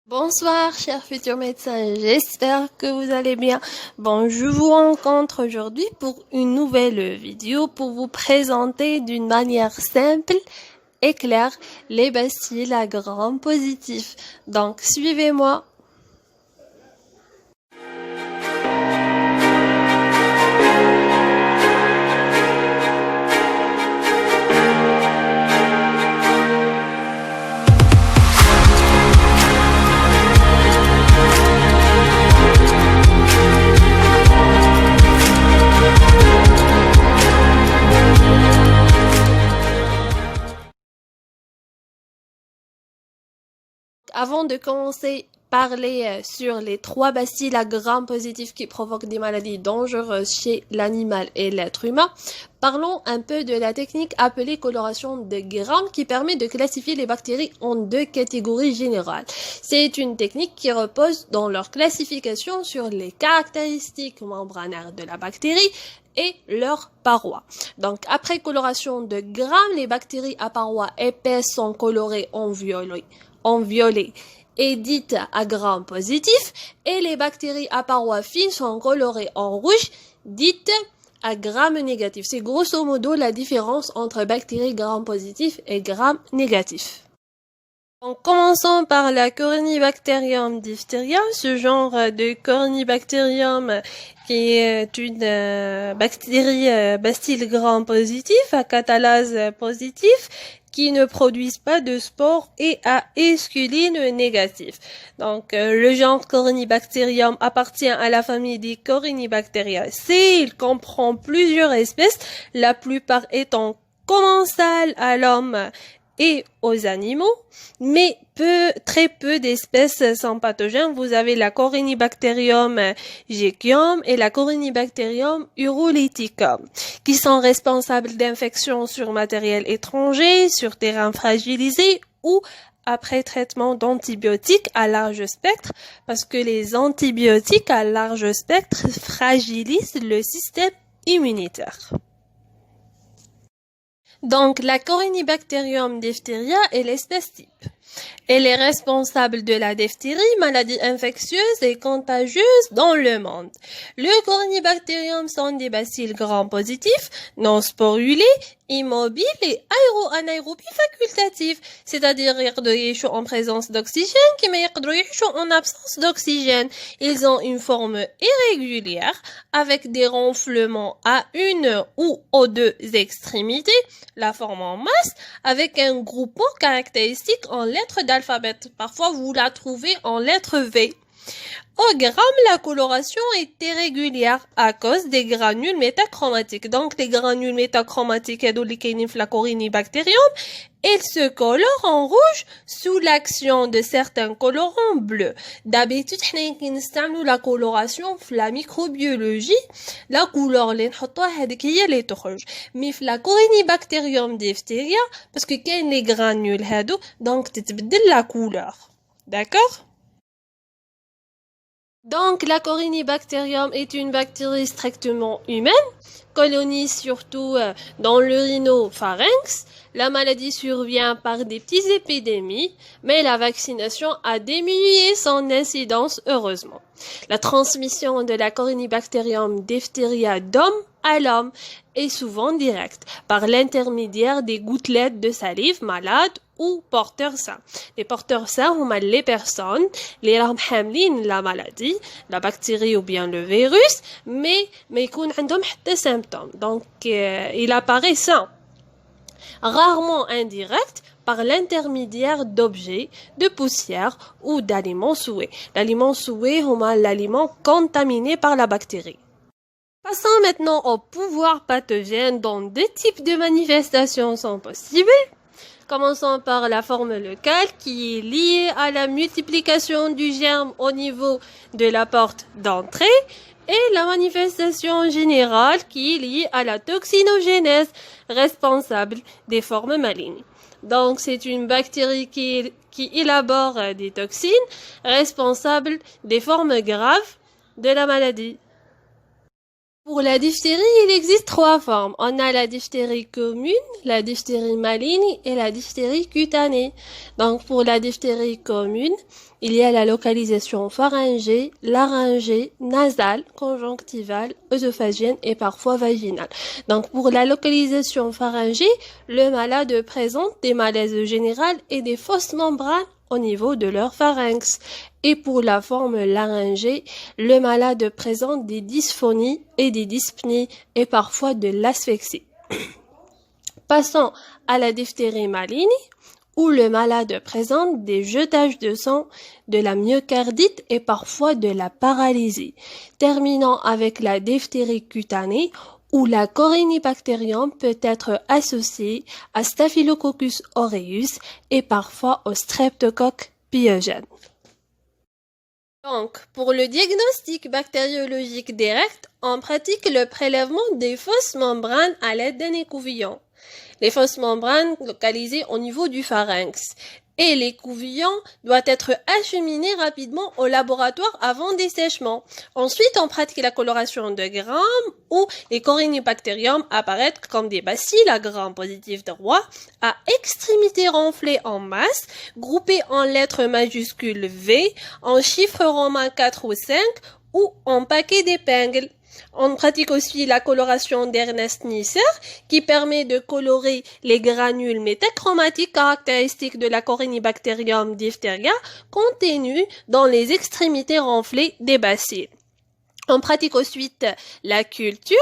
Bonsoir, chers futurs médecins, j'espère que vous allez bien. Bon, je vous rencontre aujourd'hui pour une nouvelle vidéo pour vous présenter d'une manière simple et claire les bacilles à gram positif. Donc, suivez-moi. Avant de commencer à parler sur les 3 bacilles à gram positif qui provoquent des maladies dangereuses chez l'animal et l'être humain, parlons un peu de la technique appelée coloration de Gram qui permet de classifier les bactéries en 2 catégories générales. C'est une technique qui repose dans leur classification sur les caractéristiques membranaires de la bactérie et leurs parois. Donc, après coloration de Gram, les bactéries à parois épaisses sont colorées en violet et dites à gram positif, et les bactéries à parois fines sont colorées en rouge, dites à gram négatif. C'est grosso modo la différence entre bactéries gram positif et gram négatif. Donc, commençons par la Corynebacterium diphtheria, ce genre de Corynebacterium qui est une bactérie bacille gram positif à catalase positif qui ne produisent pas de spores et à esculine négatif. Donc, le genre Corynebacterium appartient à la famille des Corynebacteriaceae. Il comprend plusieurs espèces, la plupart étant commensales à l'homme et aux animaux, mais très peu d'espèces sont pathogènes. Vous avez la Corynebacterium gechium et la Corynebacterium urolyticum, qui sont responsables d'infections sur matériel étranger, sur terrain fragilisé ou après traitement d'antibiotiques à large spectre, parce que les antibiotiques à large spectre fragilisent le système immunitaire. Donc, la Corynebacterium diphtheria est l'espèce type. Elle est responsable de la diphtérie, maladie infectieuse et contagieuse dans le monde. Le Corynebacterium sont des bacilles gram positifs, non sporulés, immobiles et aéro-anaérobies facultatifs, c'est-à-dire يقدروا en présence d'oxygène qui يقدروا en absence d'oxygène. Ils ont une forme irrégulière avec des renflements à une ou aux 2 extrémités, la forme en masse, avec un groupement caractéristique en lettres d'alphabet. Parfois, vous la trouvez en lettres V. Au gramme, la coloration est irrégulière à cause des granules métachromatiques. Donc, les granules métachromatiques, la Corynebacterium, ils se colorent en rouge sous l'action de certains colorants bleus. D'habitude, nous la coloration la microbiologie, la couleur اللي نحطوها هذيك هي اللي تخرج. Mais la Corynebacterium diphtheria, parce que كاين les granules هادو, donc تتبدل la couleur. D'accord? Donc, la Corynebacterium est une bactérie strictement humaine, colonise surtout dans l'urinopharynx. La maladie survient par des petites épidémies, mais la vaccination a diminué son incidence heureusement. La transmission de la Corynebacterium diphtheria d'homme à l'homme est souvent directe, par l'intermédiaire des gouttelettes de salive malade ou porteurs sains. Les porteurs sains sont les personnes qui ont la maladie, la bactérie ou bien le virus, mais يكون عندهم حتى symptômes. Donc, il apparaît sain, rarement indirect, par l'intermédiaire d'objets, de poussière ou d'aliments souillés. L'aliment souillé est l'aliment contaminé par la bactérie. Passons maintenant au pouvoir pathogène dont 2 types de manifestations sont possibles. Commençons par la forme locale qui est liée à la multiplication du germe au niveau de la porte d'entrée et la manifestation générale qui est liée à la toxinogénèse responsable des formes malignes. Donc, c'est une bactérie qui élabore des toxines responsables des formes graves de la maladie. Pour la diphtérie, il existe trois formes. On a la diphtérie commune, la diphtérie maligne et la diphtérie cutanée. Donc, pour la diphtérie commune, il y a la localisation pharyngée, laryngée, nasale, conjonctivale, œsophagienne et parfois vaginale. Donc, pour la localisation pharyngée, le malade présente des malaises générales et des fausses membranes au niveau de leur pharynx. Et pour la forme laryngée, le malade présente des dysphonies et des dyspnées et parfois de l'asphyxie. Passons à la diphtérie maligne, où le malade présente des jetages de sang, de la myocardite et parfois de la paralysie. Terminons avec la diphtérie cutanée, où la Corynebacterium peut être associée à Staphylococcus aureus et parfois au streptocoque pyogène. Donc, pour le diagnostic bactériologique direct, on pratique le prélèvement des fausses membranes à l'aide d'un écouvillon. Les fausses membranes localisées au niveau du pharynx. Et l'écouvillon doit être acheminé rapidement au laboratoire avant dessèchement. Ensuite, on pratique la coloration de Gram où les Corynebacterium apparaissent comme des bacilles à Gram positif droit, à extrémités renflées en masse, groupées en lettres majuscules V, en chiffres romains 4 ou 5 ou en paquets d'épingles. On pratique aussi la coloration d'Ernest Nisser qui permet de colorer les granules métachromatiques caractéristiques de la Corynebacterium diphtheria contenues dans les extrémités renflées des bacilles. On pratique ensuite la culture.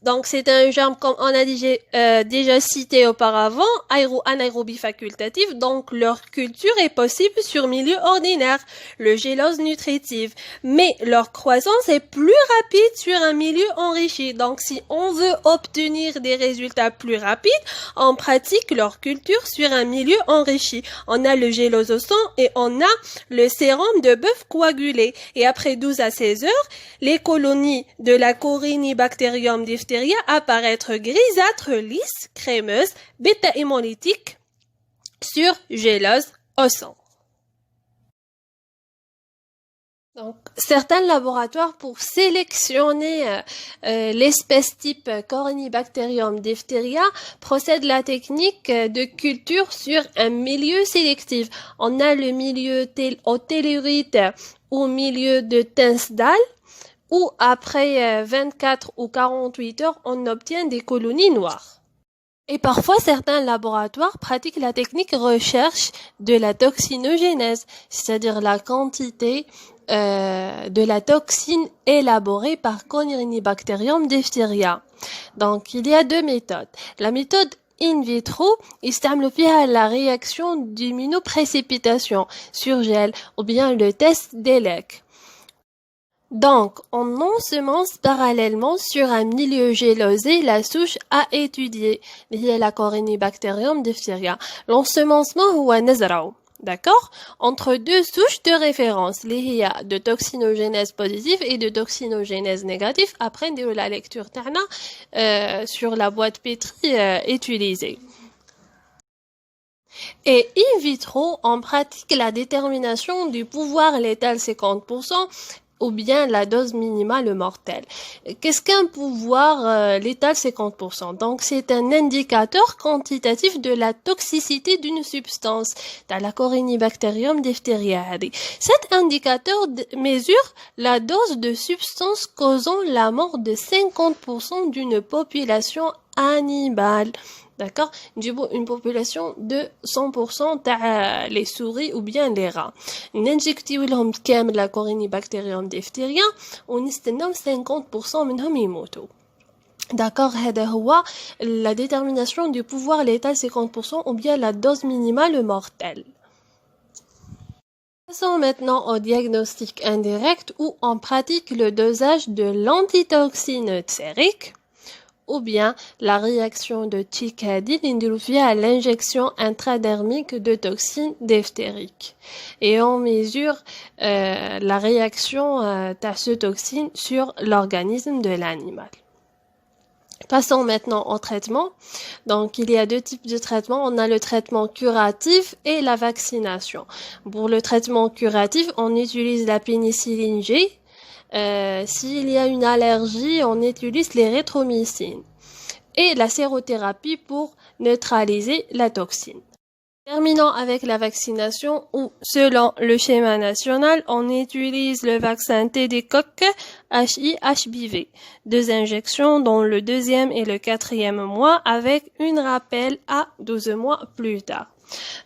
Donc, c'est un germe, comme on a déjà cité auparavant, anaérobie facultative. Donc, leur culture est possible sur milieu ordinaire, le gélose nutritive. Mais leur croissance est plus rapide sur un milieu enrichi. Donc, si on veut obtenir des résultats plus rapides, on pratique leur culture sur un milieu enrichi. On a le gélose au sang et on a le sérum de bœuf coagulé. Et après 12 à 16 heures, les colonies de la Corynebacterium diphtheria apparaître grisâtres, lisses, crémeuses, bêta-hémolytiques sur gélose au sang. Donc, certains laboratoires pour sélectionner l'espèce type Corynebacterium diphtheria procèdent la technique de culture sur un milieu sélectif. On a le milieu au tellurite ou milieu de Tinsdale, où après 24 ou 48 heures, on obtient des colonies noires. Et parfois, certains laboratoires pratiquent la technique recherche de la toxinogénèse, c'est-à-dire la quantité de la toxine élaborée par Corynebacterium diphtheria. Donc, il y a deux méthodes. La méthode in vitro استعملوا فيها la réaction d'immunoprécipitation sur gel ou bien le test d'Elek. Donc, on ensemence parallèlement sur un milieu gélosé la souche à étudier, qui est la Corynebacterium diphtheria. L'ensemencement هو نزرعه. D'accord? Entre deux souches de référence, il y a de toxinogénèse positive et de toxinogénèse négative. Après, de la lecture sur la boîte pétrie utilisée. Et in vitro, on pratique la détermination du pouvoir létal 50%, ou bien la dose minimale mortelle. Qu'est-ce qu'un pouvoir létal 50%? Donc, c'est un indicateur quantitatif de la toxicité d'une substance, dans la Corynebacterium diphtheria. Cet indicateur mesure la dose de substance causant la mort de 50% d'une population animale. D'accord? Une population de 100% les souris ou bien les rats. ننجكتيو لهم كامل la Corynebacterium diphtheria ونستناو 50% منهم يموتوا. D'accord, هذا هو la détermination du pouvoir létal 50% ou bien la dose minimale mortelle. Passons maintenant au diagnostic indirect où on pratique le dosage de l'antitoxine tsérique ou bien la réaction de Chickadine à l'injection intradermique de toxines diphtériques. Et on mesure la réaction de ce toxine sur l'organisme de l'animal. Passons maintenant au traitement. Donc, il y a deux types de traitements. On a le traitement curatif et la vaccination. Pour le traitement curatif, on utilise la pénicilline G, S'il y a une allergie, on utilise les rétromycines. Et la sérothérapie pour neutraliser la toxine. Terminons avec la vaccination où, selon le schéma national, on utilise le vaccin TD-Coq HI-HBV, 2 injections dans le 2e et le 4e mois avec une rappel à 12 mois plus tard.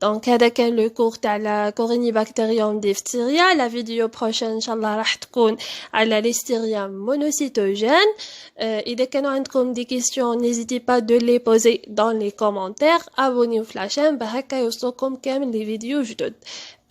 Donc هذا كان le cours تاع Corynebacterium diphtheria. La vidéo prochaine inchallah راح تكون على Listeria monocytogène. إذا كانوا عندكم des questions, n'hésitez pas de les poser dans les commentaires. Abonnez-vous à la chaîne بهكا يوصلكم كامل les vidéos جدد.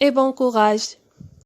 Et bon courage.